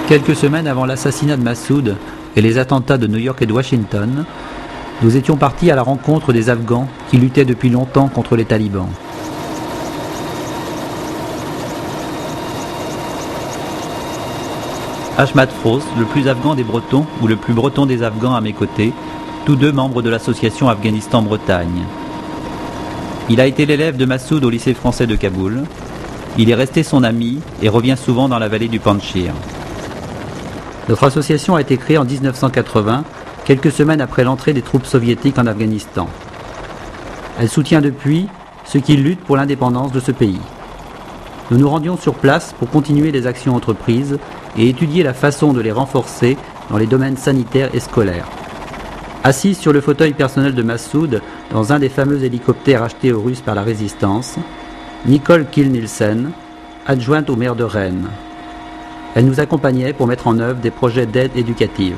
Quelques semaines avant l'assassinat de Massoud et les attentats de New York et de Washington, nous étions partis à la rencontre des Afghans qui luttaient depuis longtemps contre les talibans. Ahmad Froz, le plus afghan des Bretons ou le plus breton des Afghans à mes côtés, tous deux membres de l'association Afghanistan-Bretagne. Il a été l'élève de Massoud au lycée français de Kaboul. Il est resté son ami et revient souvent dans la vallée du Panjshir. Notre association a été créée en 1980, quelques semaines après l'entrée des troupes soviétiques en Afghanistan. Elle soutient depuis ceux qui luttent pour l'indépendance de ce pays. Nous nous rendions sur place pour continuer les actions entreprises et étudier la façon de les renforcer dans les domaines sanitaires et scolaires. Assise sur le fauteuil personnel de Massoud, dans un des fameux hélicoptères achetés aux Russes par la résistance, Nicole Kiel-Nielsen, adjointe au maire de Rennes. Elle nous accompagnait pour mettre en œuvre des projets d'aide éducative.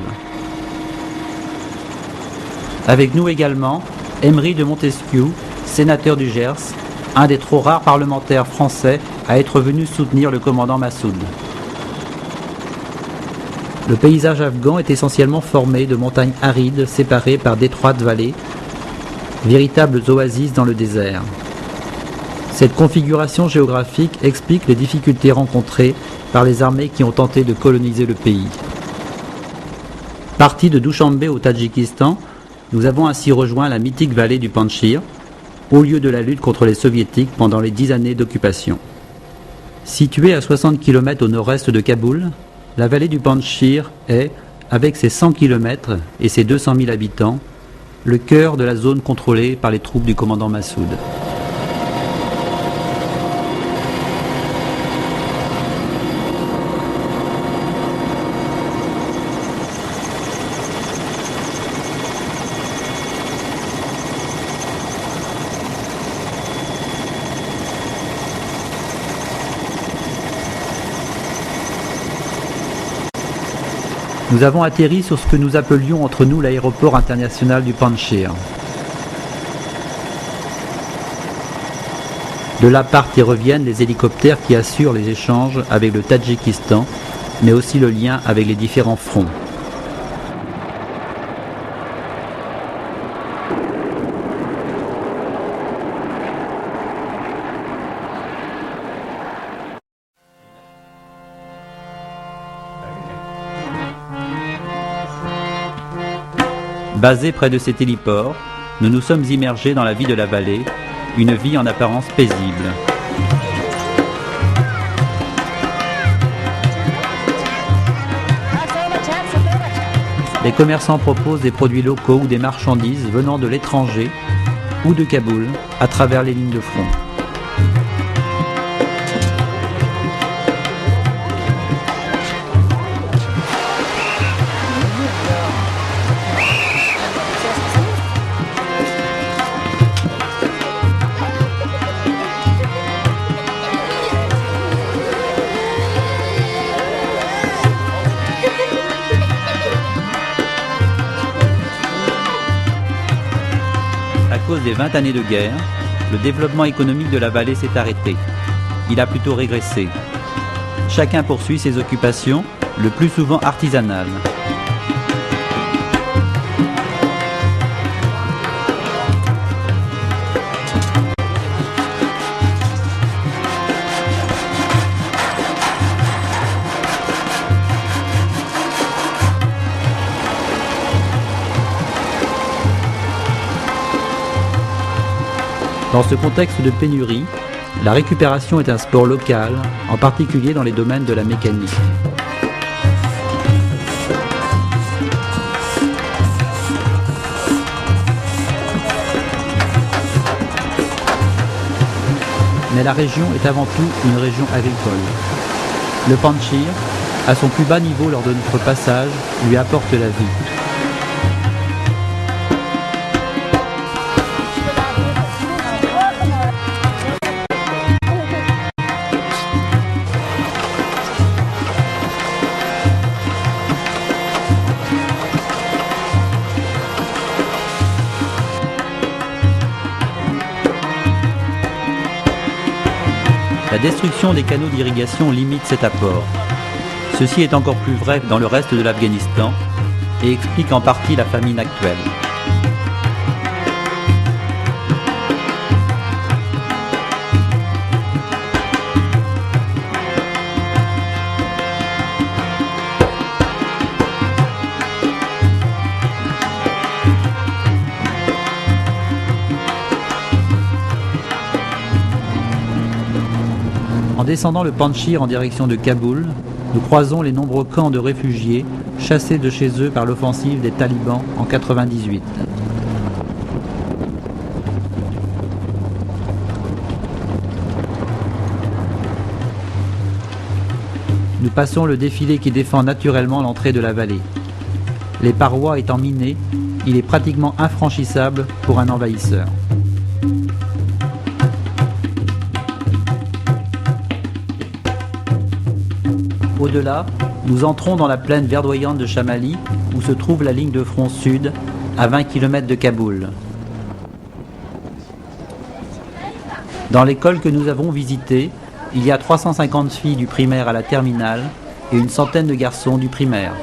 Avec nous également, Emery de Montesquieu, sénateur du Gers, un des trop rares parlementaires français à être venu soutenir le commandant Massoud. Le paysage afghan est essentiellement formé de montagnes arides séparées par d'étroites vallées, véritables oasis dans le désert. Cette configuration géographique explique les difficultés rencontrées par les armées qui ont tenté de coloniser le pays. Partis de Douchanbé au Tadjikistan, nous avons ainsi rejoint la mythique vallée du Panjshir, au lieu de la lutte contre les soviétiques pendant les 10 années d'occupation. Située à 60 km au nord-est de Kaboul, la vallée du Panjshir est, avec ses 100 km et ses 200 000 habitants, le cœur de la zone contrôlée par les troupes du commandant Massoud. Nous avons atterri sur ce que nous appelions entre nous l'aéroport international du Panjshir. De là partent et reviennent les hélicoptères qui assurent les échanges avec le Tadjikistan, mais aussi le lien avec les différents fronts. Basés près de cet héliport, nous nous sommes immergés dans la vie de la vallée, une vie en apparence paisible. Les commerçants proposent des produits locaux ou des marchandises venant de l'étranger ou de Kaboul à travers les lignes de front. À cause des 20 années de guerre, le développement économique de la vallée s'est arrêté. Il a plutôt régressé. Chacun poursuit ses occupations, le plus souvent artisanales. Dans ce contexte de pénurie, la récupération est un sport local, en particulier dans les domaines de la mécanique. Mais la région est avant tout une région agricole. Le Panjshir, à son plus bas niveau lors de notre passage, lui apporte la vie. La destruction des canaux d'irrigation limite cet apport. Ceci est encore plus vrai dans le reste de l'Afghanistan et explique en partie la famine actuelle. En descendant le Panjshir en direction de Kaboul, nous croisons les nombreux camps de réfugiés chassés de chez eux par l'offensive des talibans en 1998. Nous passons le défilé qui défend naturellement l'entrée de la vallée. Les parois étant minées, il est pratiquement infranchissable pour un envahisseur. Au-delà, nous entrons dans la plaine verdoyante de Chamali, où se trouve la ligne de front sud, à 20 km de Kaboul. Dans l'école que nous avons visitée, il y a 350 filles du primaire à la terminale et une centaine de garçons du primaire.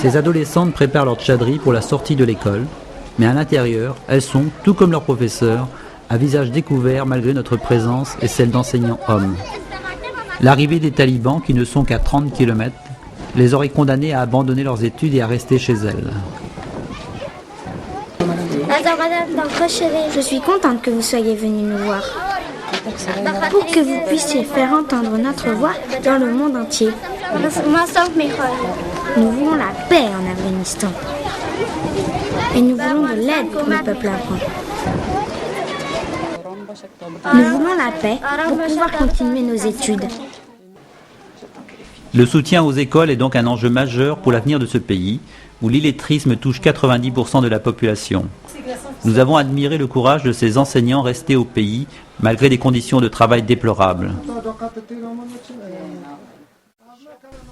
Ces adolescentes préparent leur tchadri pour la sortie de l'école, mais à l'intérieur, elles sont, tout comme leurs professeurs, à visage découvert malgré notre présence et celle d'enseignants hommes. L'arrivée des talibans, qui ne sont qu'à 30 km, les aurait condamnées à abandonner leurs études et à rester chez elles. Je suis contente que vous soyez venus nous voir, pour que vous puissiez faire entendre notre voix dans le monde entier. Nous voulons la paix en Afghanistan. Et nous voulons de l'aide pour le peuple afghan. Nous voulons la paix pour pouvoir continuer nos études. Le soutien aux écoles est donc un enjeu majeur pour l'avenir de ce pays, où l'illettrisme touche 90% de la population. Nous avons admiré le courage de ces enseignants restés au pays, malgré des conditions de travail déplorables.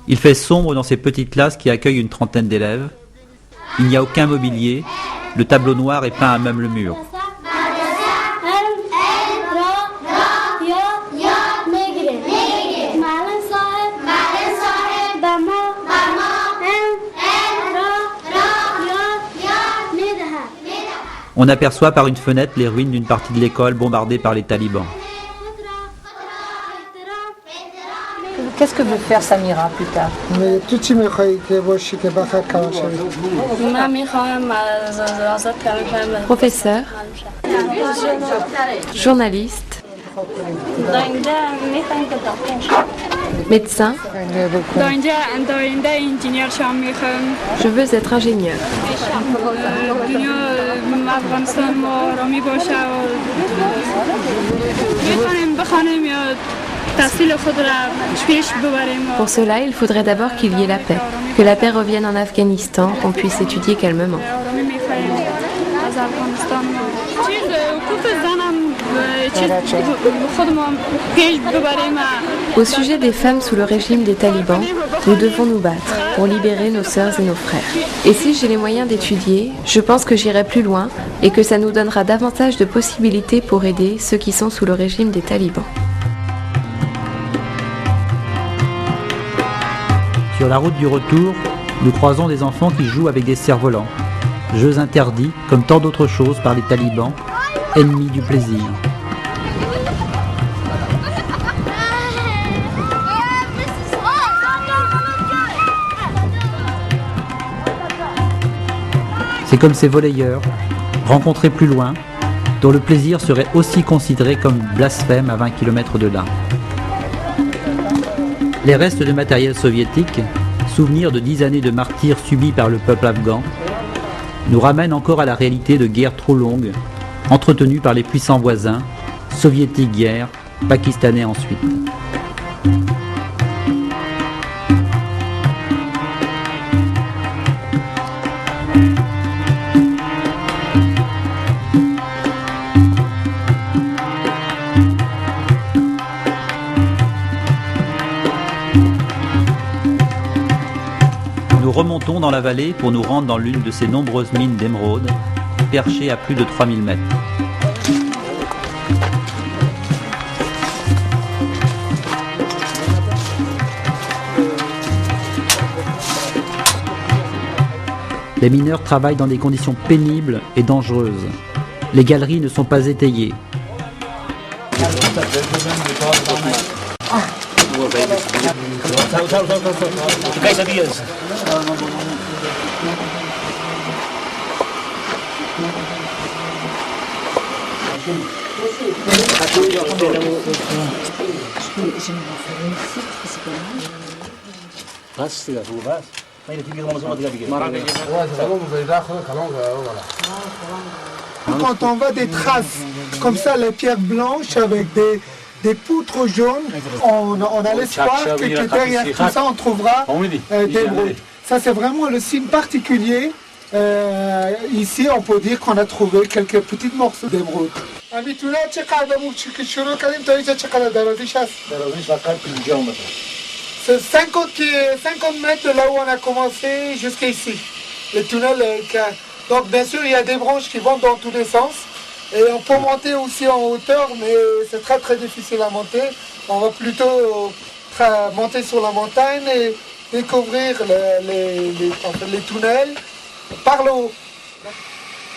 Il fait sombre dans ces petites classes qui accueillent une trentaine d'élèves. Il n'y a aucun mobilier, le tableau noir est peint à même le mur. On aperçoit par une fenêtre les ruines d'une partie de l'école bombardée par les talibans. Qu'est-ce que veut faire Samira plus tard? Professeur, journaliste, médecin. Je veux être ingénieur. Pour cela, il faudrait d'abord qu'il y ait la paix, que la paix revienne en Afghanistan, qu'on puisse étudier calmement. Au sujet des femmes sous le régime des talibans, nous devons nous battre pour libérer nos sœurs et nos frères. Et si j'ai les moyens d'étudier, je pense que j'irai plus loin et que ça nous donnera davantage de possibilités pour aider ceux qui sont sous le régime des talibans. Sur la route du retour, nous croisons des enfants qui jouent avec des cerfs-volants. Jeux interdits, comme tant d'autres choses par les talibans, ennemis du plaisir. C'est comme ces volleyeurs, rencontrés plus loin, dont le plaisir serait aussi considéré comme blasphème à 20 km de là. Les restes de matériel soviétique, souvenirs de 10 années de martyrs subis par le peuple afghan, nous ramènent encore à la réalité de guerres trop longues, entretenues par les puissants voisins, soviétiques hier, pakistanais ensuite. Nous Remontons dans la vallée pour nous rendre dans l'une de ces nombreuses mines d'émeraude, perchées à plus de 3000 mètres. Les mineurs travaillent dans des conditions pénibles et dangereuses. Les galeries ne sont pas étayées. Quand on voit des traces comme ça, les pierres blanches avec des poutres jaunes, on a l'espoir que derrière tout ça on trouvera d'émeraude. Ça c'est vraiment le signe particulier. Ici on peut dire qu'on a trouvé quelques petits morceaux d'émeraude. C'est 50 mètres de là où on a commencé jusqu'à ici. Le tunnel. Donc bien sûr il y a des branches qui vont dans tous les sens. Et on peut monter aussi en hauteur, mais c'est très très difficile à monter. On va plutôt monter sur la montagne et découvrir les tunnels par le haut.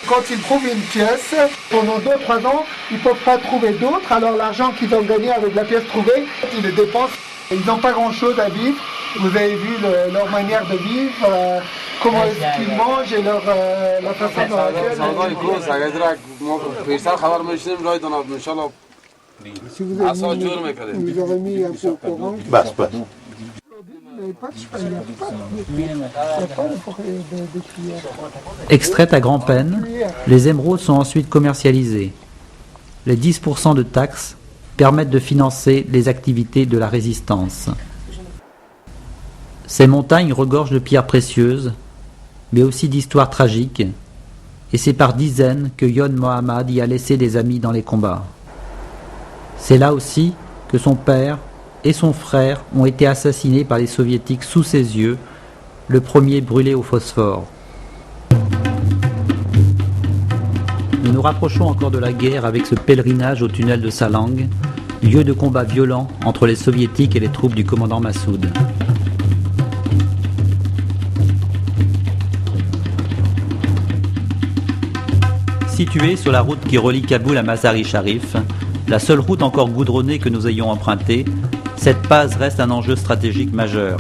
Quand ils trouvent une pièce, pendant 2-3 ans, ils ne peuvent pas trouver d'autres. Alors l'argent qu'ils ont gagné avec la pièce trouvée, ils le dépensent. Ils n'ont pas grand-chose à vivre. Vous avez vu leur manière de vivre, comment est-ce qu'ils mangent et la façon dont si vous avez mis un peu au courant. Extraites à grand-peine, les émeraudes sont ensuite commercialisées. Les 10% de taxes permettent de financer les activités de la résistance. Ces montagnes regorgent de pierres précieuses, mais aussi d'histoires tragiques, et c'est par dizaines que Yon Mohammad y a laissé des amis dans les combats. C'est là aussi que son père et son frère ont été assassinés par les soviétiques sous ses yeux, le premier brûlé au phosphore. Nous nous rapprochons encore de la guerre avec ce pèlerinage au tunnel de Salang, lieu de combat violent entre les soviétiques et les troupes du commandant Massoud. Située sur la route qui relie Kaboul à Mazar-i-Sharif, la seule route encore goudronnée que nous ayons empruntée, cette passe reste un enjeu stratégique majeur.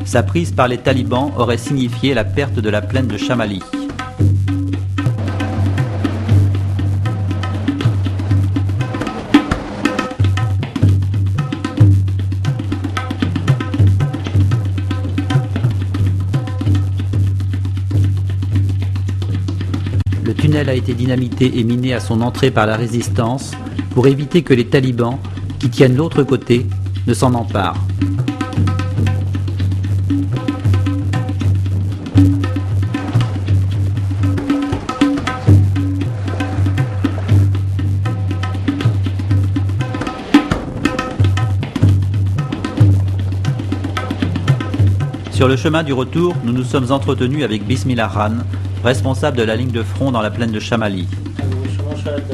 Sa prise par les talibans aurait signifié la perte de la plaine de Chamali. Le tunnel a été dynamité et miné à son entrée par la résistance pour éviter que les talibans, qui tiennent l'autre côté, ne s'en emparent. Sur le chemin du retour, nous nous sommes entretenus avec Bismillah Khan, responsable de la ligne de front dans la plaine de Chamali.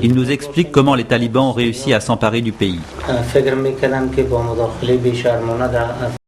Il nous explique comment les talibans ont réussi à s'emparer du pays.